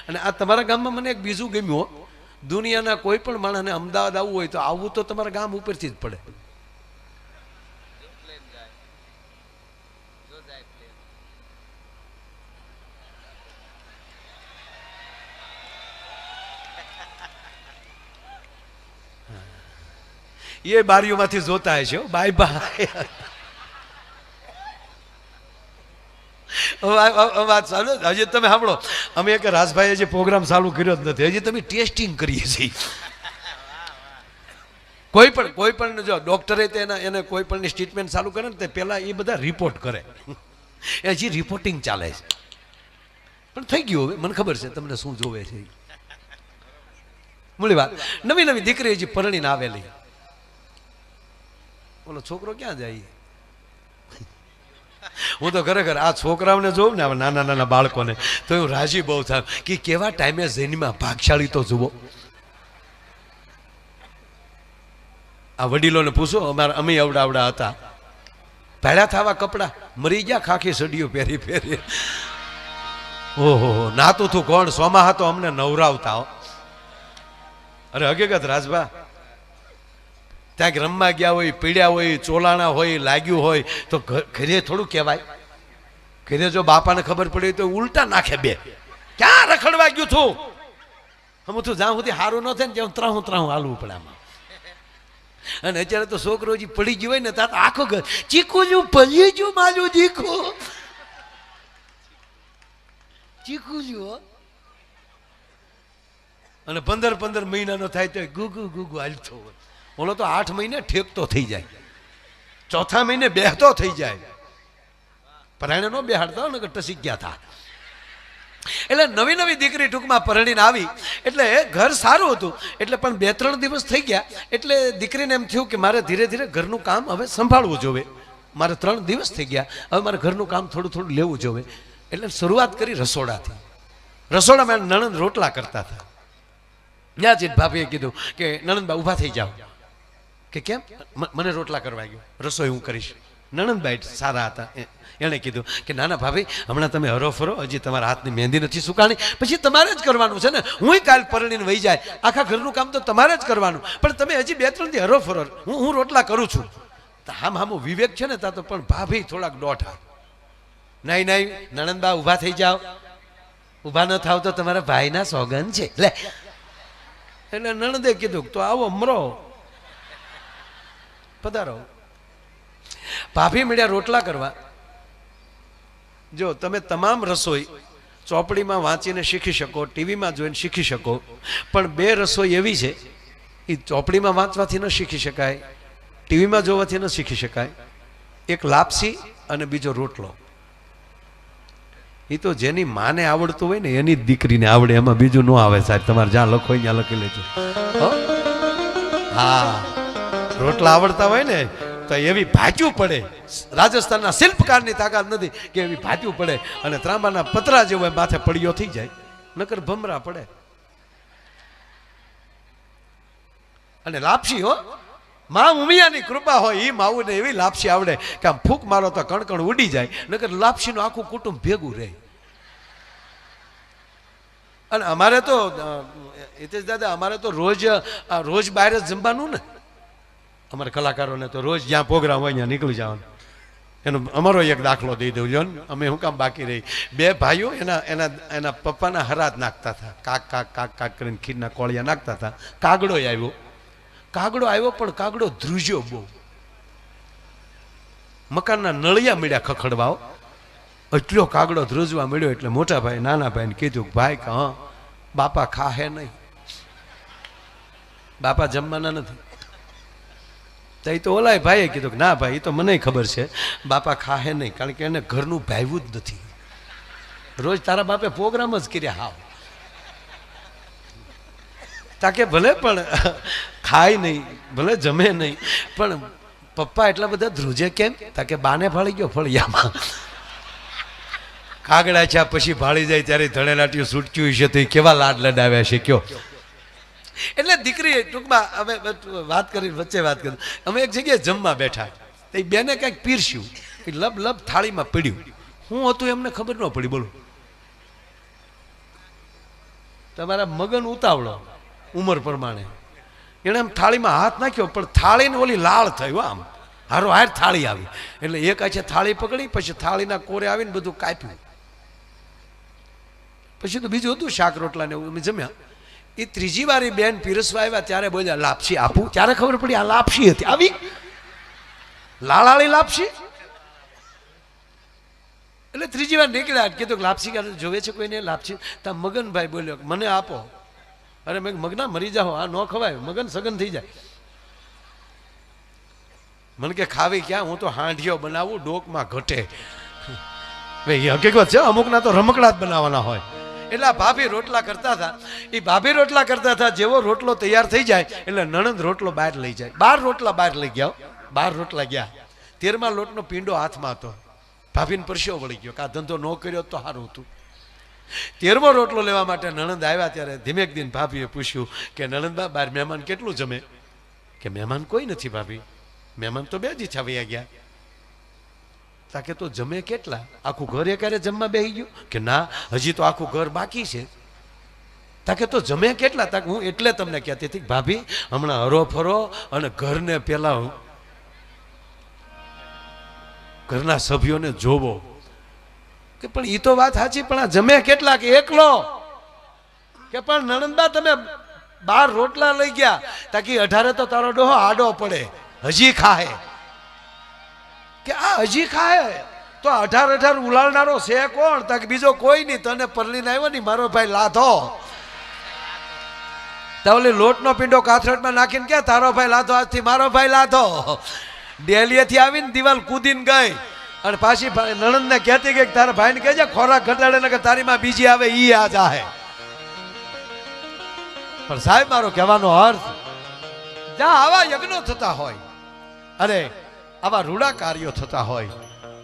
અને આ તમારા ગામમાં મને એક બીજું ગમ્યું, દુનિયાના કોઈ પણ માણસને અમદાવાદ આવવું હોય તો આવવું તો તમારા ગામ ઉપરથી જ પડે. એ બારીઓમાંથી જોતા હશે. Bye bye. વાત ચાલુ. હજી તમે સાંભળો, અમે એક રાજભાઈએ જે પ્રોગ્રામ ચાલુ કર્યો જ નથી, હજી તમે ટેસ્ટિંગ કરીએ છીએ. કોઈ પણ જો ડોક્ટરે એને કોઈ પણ ટ્રીટમેન્ટ ચાલુ કરે ને તે પહેલા એ બધા રિપોર્ટ કરે. હજી રિપોર્ટિંગ ચાલે છે, પણ થઈ ગયું. હવે મને ખબર છે તમને શું જોવે છે. મૂળી વાત, નવી નવી દીકરી હજી પરણીને આવેલી, ઓલો છોકરો ક્યાં જાય? હું તો ખરેખર આ છોકરાઓને જોઉં ને, નાના નાના બાળકોને, તો હું રાજી બહુ થાવ કે કેવા ટાઈમે જન્મ્યા, ભાગશાળી તો જુઓ. આ વડીલોને પૂછો, અમે અવડા હતા, ભેળા થવા કપડા મરી ગયા, ખાખી સડીઓ પહેરી પહેરી. ઓહો, નાતું તું કોણ? સોમાહા તો અમને નવરાવતા હો. અરે હકીકત રાજભા, ત્યાં રમવા ગયા હોય, પીડ્યા હોય, ચોલાણા હોય, લાગ્યું હોય તો ઘરે થોડું કહેવાય? ઘરે જો બાપાને ખબર પડી તો ઉલટા નાખે. બે ક્યાં રખડવા ગયું છું? હું તું જ્યાં સુધી સારું ન થાય ને ત્યાં ત્રાહું હાલવું પડે આમાં. અને અત્યારે તો છોકરો જે પડી ગયો હોય ને ત્યાં આખો ઘર ચીકું છું, ભલી છું, માલું ચીકું છું. અને 15 મહિનાનો થાય તો ગુગુ હાલતો હોય. ઓલો તો 8 મહિને ઠેકતો થઈ જાય, ચોથા મહિને બેહતો થઈ જાય. પરાણે નો બેહાડતા ને ટસી ગયા હતા. એટલે નવી નવી દીકરી ટૂંકમાં પરણીને આવી એટલે ઘર સારું હતું. એટલે પણ 2-3 દિવસ થઈ ગયા એટલે દીકરીને એમ થયું કે મારે ધીરે ધીરે ઘરનું કામ હવે સંભાળવું જોવે. મારે 3 દિવસ થઈ ગયા, હવે મારે ઘરનું કામ થોડું થોડું લેવું જોવે. એટલે શરૂઆત કરી રસોડાથી. રસોડામાં નણંદ રોટલા કરતા હતા. ત્યાં જ ભાભીએ કીધું કે નણંદબા ઊભા થઈ જાઓ. કે કેમ? મને રોટલા કરવા ગયો, રસોઈ હું કરીશ. નણંદબાઈ સારા હતા, એણે કીધું કે નાના ભાભી હમણાં તમે હરોફરો, હજી તમારા હાથની મહેંદી નથી સુકાણી, પછી તમારે જ કરવાનું છે ને. હું કાલ પરણીને વહી જાય, આખા ઘરનું કામ તો તમારે જ કરવાનું, પણ તમે હજી 2-3 દી હરોફરો, હું રોટલા કરું છું. હામું વિવેક છે ને તા તો, પણ ભાભી થોડાક દોઢા. નહીં નણંદબા ઊભા થઈ જાઓ, ઊભા ન થાવ તો તમારા ભાઈના સોગન છે. લે એટલે નણંદે કીધું તો આવો મરો, પધારો. ભાભી મળ્યા રોટલા કરવા. જો તમે તમામ રસોઈ ચોપડીમાં વાંચીને શીખી શકો, ટીવીમાં જોઈને શીખી શકો, પણ 2 રસોઈ એવી છે એ ચોપડીમાં વાંચવાથી ન શીખી શકાય, ટીવીમાં જોવાથી ન શીખી શકાય. એક લાપસી અને બીજો રોટલો. એ તો જેની માને આવડતું હોય ને એની દીકરીને આવડે, એમાં બીજું ન આવે સાહેબ. તમારે જ્યાં લખો ત્યાં લખી લેજો. હા, રોટલા આવડતા હોય ને તો એવી ભાજ્યું પડે. રાજસ્થાનના શિલ્પકારની તાકાત નથી કે એવી ભાજ્યું પડે અને ત્રાંબાના પતરા જેવો માથે પડ્યો થઈ જાય, નકર ભમરા પડે. અને લાપસી હો, માં ઉમિયાની કૃપા હોય એ માવું ને એવી લાપસી આવડે કે આમ ફૂંક મારો તો કણકણ ઉડી જાય, નકર લાપસીનું આખું કુટુંબ ભેગું રહે. અને અમારે તો હિતેશ દાદા, અમારે તો રોજ બહાર જ જમવાનું ને. અમારે કલાકારોને તો રોજ જ્યાં પ્રોગ્રામ હોય ત્યાં નીકળી જવાનું. એનો અમારો એક દાખલો દઈ દઉં. લ્યો ને, અમે શું કામ બાકી રહી. 2 ભાઈઓ એના પપ્પાના હરાજ નાખતા હતા. કાક કાક કાક કાક કરીને ખીરના કોળિયા નાખતા હતા. કાગડો આવ્યો પણ કાગડો ધ્રુજ્યો બહુ. મકાનના નળિયા મળ્યા ખખડવાઓ. એટલો કાગડો ધ્રુજવા મળ્યો એટલે મોટા ભાઈ નાના ભાઈને કીધું ભાઈ કે હા બાપા ખાહે નહીં, બાપા જમવાના નથી. તો ઓલા ભાઈએ કીધું કે ના ભાઈ, એ તો મને ખબર છે બાપા ખાહે નહીં, કારણ કે એને ઘરનું ભાવ્યું જ નથી. રોજ તારા બાપે પ્રોગ્રામ જ કર્યા. હાવ તાકે ભલે પણ ખાય નહીં, ભલે જમે નહીં, પણ પપ્પા એટલા બધા ધ્રુજે કેમ? તાકે બાને ફાળી ગયો ફળિયામાં. કાગડા છે પછી ભાળી જાય ત્યારે ધણેલાટીઓ છૂટક્યું છે તો એ કેવા લાડ લડાવ્યા છે કયો. એટલે દીકરી ટૂંકમાં અમે વાત કરી, વચ્ચે વાત કરી. અમે એક જગ્યાએ જમવા બેઠા, તો એ બેને કંઈક પીરસ્યું, લબ થાળીમાં પડ્યું. હું હતું એમને ખબર ન પડી. બોલો તમારા મગન ઉતાવળો ઉંમર પ્રમાણે એને આમ થાળીમાં હાથ નાખ્યો, પણ થાળીને ઓલી લાળ થઈ આમ હારો હાર થાળી આવી, એટલે એક આછે થાળી પકડી, પછી થાળીના કોરે આવીને બધું કાપ્યું, પછી તો બીજું હતું શાક રોટલા ને એવું જમ્યા. એ ત્રીજી વાર બેન પીરસવા આવ્યા ત્યારે બોલ્યા લાપસી આપું, ત્યારે ખબર પડી આ લાપસી હતી, આવી લાળાળી લાપસી. એટલે ત્રીજી વાર નીકળ્યા, કીધું લાપસી જોવે છે કોઈને લાપસી? તા મગનભાઈ બોલ્યો મને આપો. અરે મેં મગના મરી જાઓ, આ ન ખવાય, મગન સગન થઈ જાય. મને કે ખાવી ક્યાં, હું તો હાંડિયો બનાવું, ડોકમાં ઘટે. ભાઈ હકીકત છે, અમુકના તો રમકડા જ બનાવવાના હોય. એટલે આ ભાભી રોટલા કરતા હતા, એ ભાભી રોટલા કરતા હતા, જેવો રોટલો તૈયાર થઈ જાય એટલે નણંદ રોટલો બહાર લઈ જાય. 12 રોટલા બહાર લઈ ગયા, 12 રોટલા ગયા. 13મા લોટનો પીંડો હાથમાં હતો. ભાભીને પરસ્યો વળી ગયો કે આ ધંધો ન કર્યો તો સારું હતું. 13મો રોટલો લેવા માટે નણંદ આવ્યા ત્યારે ધીમેક દિન ભાભીએ પૂછ્યું કે નણંદબા બહાર મહેમાન કેટલું જમે? કે મહેમાન કોઈ નથી ભાભી, મહેમાન તો 2 જ છાવ્યા ગયા. તાકે તો જમે કેટલા? આખું ઘર એકારે જમવા બેસી ગયું? કે ના, હજી તો આખું ઘર બાકી છે. તાકે તો જમે કેટલા? તાકે હું એટલે તમને કહેતી હતી ભાભી હમણાં હરો ફરો અને ઘરને પેલા ઘરના સભ્યોને જોવો. કે પણ એ તો વાત સાચી, પણ આ જમે કેટલા? કે એકલો. કે પણ નણંદબા તમે 12 રોટલા લઈ ગયા, તાકી 18 તો તારો ડોહો આડો પડે, હજી ખાહે. કે આ હજી ખાય તો 18 ઉલાળનારો છે કોણ? તાકે બીજો કોઈ નહીં, તને પરલીને આવ્યો ને મારો ભાઈ લાધો. ઓલી લોટનો પીંડો કાથરટમાં નાખીને કે તારો ભાઈ લાધો, આજથી મારો ભાઈ લાધો. ડેલીએથી આવીને દિવાલ કૂદીને ગઈ અને પાછી નણંદને કહેતી કે તારા ભાઈને કહેજે ખોરાક ઘટાડે ને કે તારી માં બીજી આવે ઈ આ જાહે. પણ સાહેબ મારો કહેવાનો અર્થ, જ્યાં આવા યજ્ઞો થતા હોય અને આવા રૂડા કાર્યો થતા હોય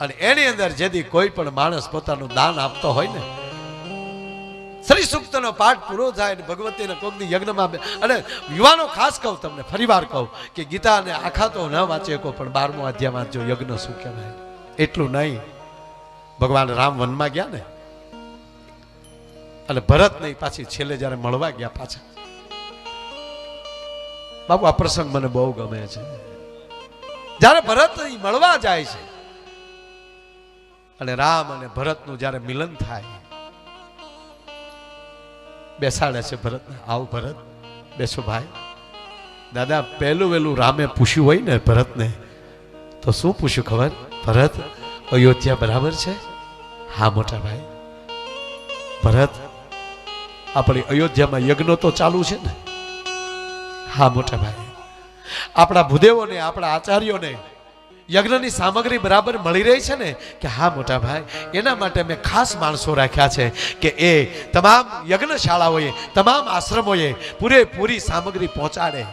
અને એની અંદર જેથી કોઈ પણ માણસ પોતાનું દાન આપતો હોય ને, શ્રી સૂક્તનો પાઠ પૂરો થાય ને ભગવતીના કોકની યજ્ઞમાં, અને યુવાનો ખાસ કહું તમને ફરીવાર કહું કે ગીતાને આખા તો ન વાંચે કો, પણ 12મો અધ્યાય વાંચજો, યજ્ઞ શું કહેવાય. એટલું નહીં, ભગવાન રામ વનમાં ગયા ને અને ભરત નહીં પાછી છેલ્લે જયારે મળવા ગયા પાછા, બાપુ આ પ્રસંગ મને બહુ ગમે છે. જયારે ભરત મળવા જાય છે અને રામ અને ભરતનું જયારે મિલન થાય, બેસાડે છે ભરતને, આવ ભરત બેસો ભાઈ. દાદા પહેલું વહેલું રામે પૂછ્યું હોય ને ભરતને, તો શું પૂછ્યું ખબર? ભરત અયોધ્યા બરાબર છે? હા મોટા ભાઈ. ભરત આપણી અયોધ્યામાં યજ્ઞ તો ચાલુ છે ને? હા મોટા ભાઈ. આપણા ભૂદેવોને આપણા આચાર્યોને યજ્ઞની સામગ્રી બરાબર મળી રહી છે ને? કે હા મોટા ભાઈ. એના માટે મેં ખાસ માણસો રાખ્યા છે કે એ તમામ યજ્ઞશાળાઓએ, તમામ આશ્રમોએ પૂરેપૂરી સામગ્રી પહોંચાડે.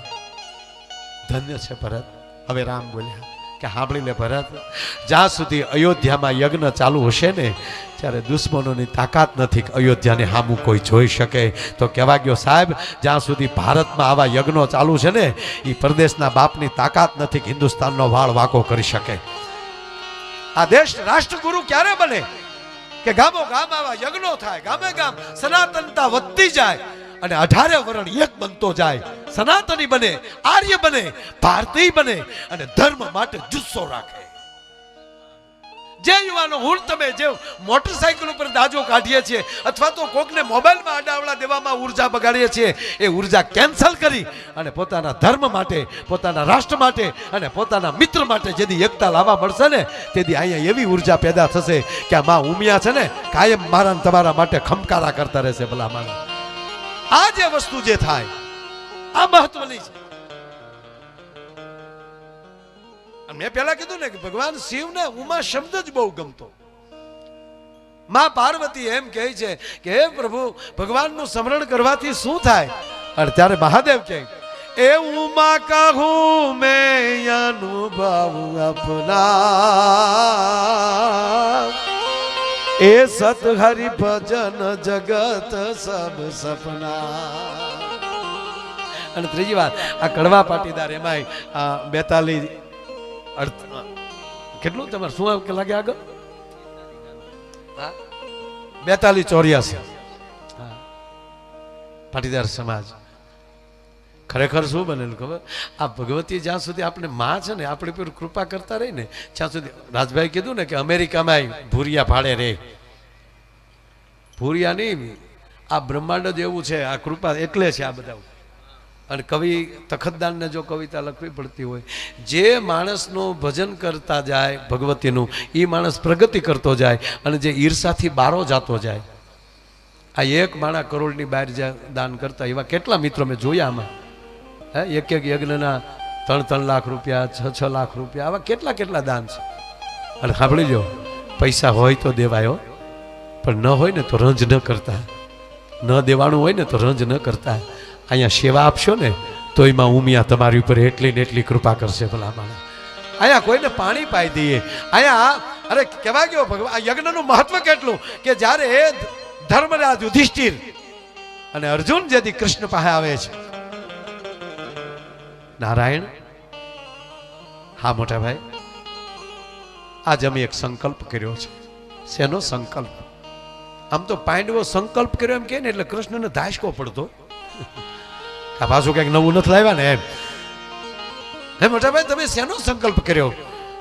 ધન્ય છે ભરત. હવે રામ બોલ્યા કે સાંભળી લે ભરત, જ્યાં સુધી અયોધ્યામાં યજ્ઞ ચાલુ હશે ને ત્યારે દુશ્મનોની તાકાત નથી કે અયોધ્યાને સામું કોઈ જોઈ શકે. તો કહેવા ગયો સાહેબ, જ્યાં સુધી ભારતમાં આવા યજ્ઞો ચાલુ છે ને એ પરદેશના બાપની તાકાત નથી કે હિન્દુસ્તાનનો વાળ વાંકો કરી શકે. આ દેશ રાષ્ટ્રગુરુ ક્યારે બને કે ગામો ગામ આવા યજ્ઞો થાય, ગામે ગામ સનાતનતા વધતી જાય અને 18 વરણ એક બનતો જાય, સનાતની બને, આર્ય બને, ભારતીય બને અને ધર્મ માટે જુસ્સો રાખે. જે યુવાનો હું તમે જે મોટરસાઇકલ ઉપર દાજો કાઢીએ છીએ અથવા તો કોકને મોબાઈલમાં અડાવડા દેવામાં ઉર્જા બગાડીએ છીએ, એ ઉર્જા કેન્સલ કરી અને પોતાના ધર્મ માટે, પોતાના રાષ્ટ્ર માટે અને પોતાના મિત્ર માટે જેથી એકતા લાવવા મળશે ને તેથી અહીંયા એવી ઉર્જા પેદા થશે કે આ માં ઉમિયા છે ને કાયમ મારા તમારા માટે ખમકારા કરતા રહેશે. ભલા મારા આ જે વસ્તુ જે થાય આ મહત્વની છે. મેં પેલા કીધું ને કે ભગવાન શિવને ઉમા શબ્દ જ બહુ ગમતો. માં પાર્વતી એમ કહે છે કે હે પ્રભુ, ભગવાનનું સ્મરણ કરવાથી શું થાય? અને ત્યારે મહાદેવ કહે એ ઉમા કહું મેં અનુભવ અપના, એ સત હરિ ભજન જગત સબ સપના. અને ત્રીજી વાત, આ કડવા પાટીદાર એમાંય 42 કેટલું તમારે શું લાગે આગળ? 42 84 પાટીદાર સમાજ ખરેખર શું બનેલું ખબર? આ ભગવતી જ્યાં સુધી આપણે માં છે ને આપણી પર કૃપા કરતા રહી ને ત્યાં સુધી, રાજભાઈ કીધું ને કે અમેરિકામાં ભૂરિયા ભાડે રે, ભૂરિયા નહીં, આ બ્રહ્માંડ જ એવું છે, આ કૃપા એટલે છે આ બધા. અને કવિ તખતદાનને જો કવિતા લખવી પડતી હોય, જે માણસનું ભજન કરતા જાય ભગવતીનું, એ માણસ પ્રગતિ કરતો જાય, અને જે ઈર્ષાથી બારો જાતો જાય. આ એક માણા કરોડની બહાર દાન કરતા એવા કેટલા મિત્રો મેં જોયા આમાં. એક એક યજ્ઞના 3-3 લાખ રૂપિયા, 6-6 લાખ રૂપિયા, આવા કેટલા કેટલા દાન છે. અને સાંભળી લો, પૈસા હોય તો દેવાયો, પણ ન હોય ને તો રંજ ન કરતા, ન દેવાનું હોય ને તો રંજ ન કરતા. અહીંયા સેવા આપશો ને તો એમાં ઉમિયા તમારી ઉપર એટલી ને એટલી કૃપા કરશે. ભલા માણસ અહીંયા કોઈને પાણી પાઈ દઈએ, અહીંયા અરે કહેવા ગયો ભગવાન, આ યજ્ઞનું મહત્વ કેટલું કે જ્યારે ધર્મરાજ યુધિષ્ઠિર અને અર્જુન જેથી કૃષ્ણ પાસે આવે છે, નારાયણ, હા મોટા ભાઈ, આજ અમે એક સંકલ્પ કર્યો છે. શેનો સંકલ્પ? આમ તો પાંડવો સંકલ્પ કર્યો એમ કે ને એટલે કૃષ્ણને ધાસકો પડતો, આ પાછું કઈક નવું નથી લાવ્યા ને એમ. હે મોટા ભાઈ, તમે શેનો સંકલ્પ કર્યો?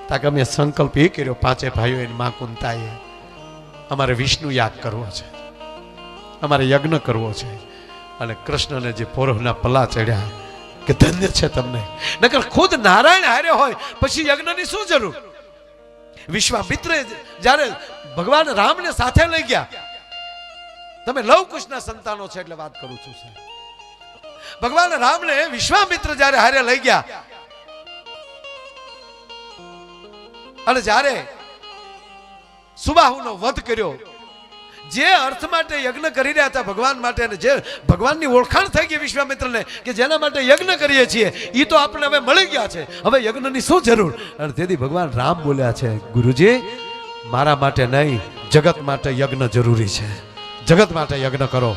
તાકે અમે સંકલ્પ એ કર્યો, 5 ભાઈઓ એની માં કુંતાએ, અમારે વિષ્ણુ યાગ કરવો છે, અમારે યજ્ઞ કરવો છે. અને કૃષ્ણને જે પોરોહના પલ્લા ચડ્યા કે ધન્ય છે તમને, નકર ખુદ નારાયણ હારે હોય પછી યજ્ઞની શું જરૂર? વિશ્વામિત્રે જ્યારે ભગવાન રામને સાથે લઈ ગયા, તમે લવકુશના સંતાનો છે એટલે વાત કરું છું સાહેબ, ભગવાન રામને વિશ્વામિત્ર જ્યારે હારે લઈ ગયા, અને જ્યારે સુબાહુનો વધ કર્યો, જે અર્થ માટે યજ્ઞ કરી રહ્યા હતા ભગવાન માટે, અને જે ભગવાનની ઓળખાણ થઈ ગઈ વિશ્વામિત્રને કે જેના માટે યજ્ઞ કરીએ છીએ એ તો આપણે હવે મળી ગયા છે, હવે યજ્ઞની શું જરૂર? અને તેથી ભગવાન રામ બોલ્યા છે, ગુરુજી મારા માટે નહીં, જગત માટે યજ્ઞ જરૂરી છે, જગત માટે યજ્ઞ કરો.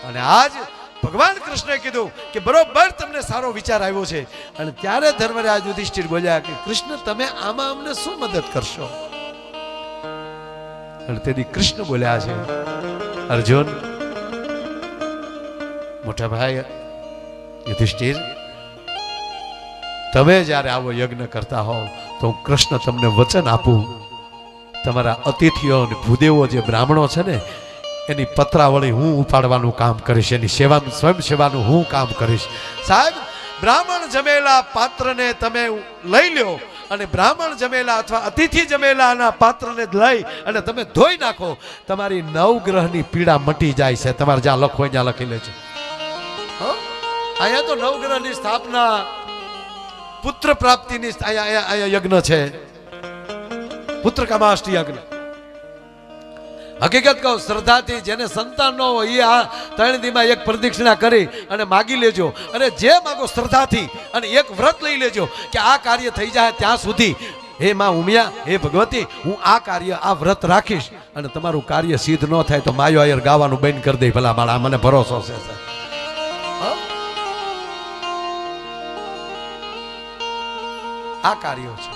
અને આજ ભગવાન કૃષ્ણએ કીધું કે બરોબર તમને સારો વિચાર આવ્યો છે. અને ત્યારે ધર્મરાજ યુધિષ્ઠિર બોલ્યા કે કૃષ્ણ તમે આમાં અમને શું મદદ કરશો? અને તેથી કૃષ્ણ બોલ્યા છે, અર્જુન, મોટા ભાઈ યુધિષ્ઠિર, તમે જ્યારે આવો યજ્ઞ કરતા હોવ તો હું કૃષ્ણ તમને વચન આપું, તમારા અતિથિઓ અને ભૂદેવો જે બ્રાહ્મણો છે ને એની પત્રાવળી હું ઉપાડવાનું કામ કરીશ, એની સેવાનું, સ્વયં સેવાનું હું કામ કરીશ. સાહેબ, બ્રાહ્મણ જમેલા પાત્રને તમે લઈ લ્યો અને બ્રાહ્મણ જમેલા અથવા અતિથિ જમેલાના પાત્રને લઈ અને તમે ધોઈ નાખો, તમારી 9 ગ્રહની પીડા મટી જાય છે. તમારે જ્યાં લખો ત્યાં લખી લેજો. અહીંયા તો 9 ગ્રહની સ્થાપના, પુત્ર પ્રાપ્તિની અહીંયા યજ્ઞ છે, પુત્ર કામાષ્ટિ યજ્ઞ. હકીકત કહું, શ્રદ્ધાથી જેને સંતાન ન હોય એ આ 3 દીમાં એક પ્રદક્ષિણા કરી અને માગી લેજો, અને જે માગો શ્રદ્ધાથી, અને એક વ્રત લઈ લેજો કે આ કાર્ય થઈ જાય ત્યાં સુધી હે માં ઉમિયા, હે ભગવતી, હું આ કાર્ય, આ વ્રત રાખીશ, અને તમારું કાર્ય સિદ્ધ ન થાય તો માયો આયર ગાવાનું બંધ કરી દે. ભલા માળા, મને ભરોસો છે. આ કાર્યો છે.